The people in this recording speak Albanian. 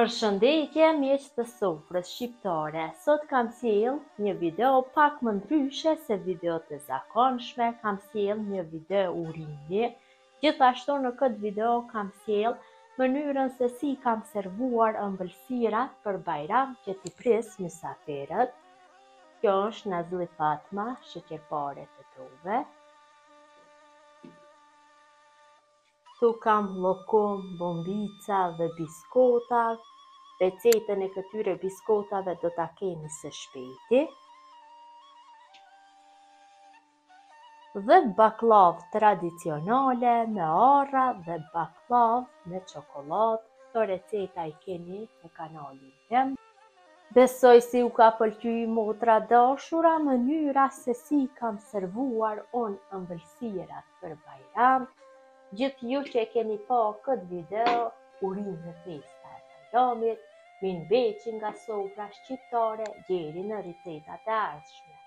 Përshëndetje mjeq të sofrës shqiptare, sot kam sjell një video pak më ndryshe se videot e zakonshme, kam sjell një video urimi, gjithashtu në këtë video kam sjell mënyrën se si kam servuar ëmbëlsirat për Bajram që t'i pris mysafirët. Kjo është Nazli Fatma, sheqerpare të Tove. Tu kam llokum, bombica dhe biskota. Recetën e këtyre biskotave do ta keni së shpejti. Dhe baklav tradicionale me arra dhe baklav me çokoladë. Këto receta i keni në kanalin tim. Besoj si u ka pëlqy motra dashura mënyra se si kam servuar unë ëmbëlsirat për Bajram. Gjithë ju që e keni pa këtë video, urim në festa e Bajramit, minë beqi nga sofra shqiptare, gjeri në ricetat e ardhshme.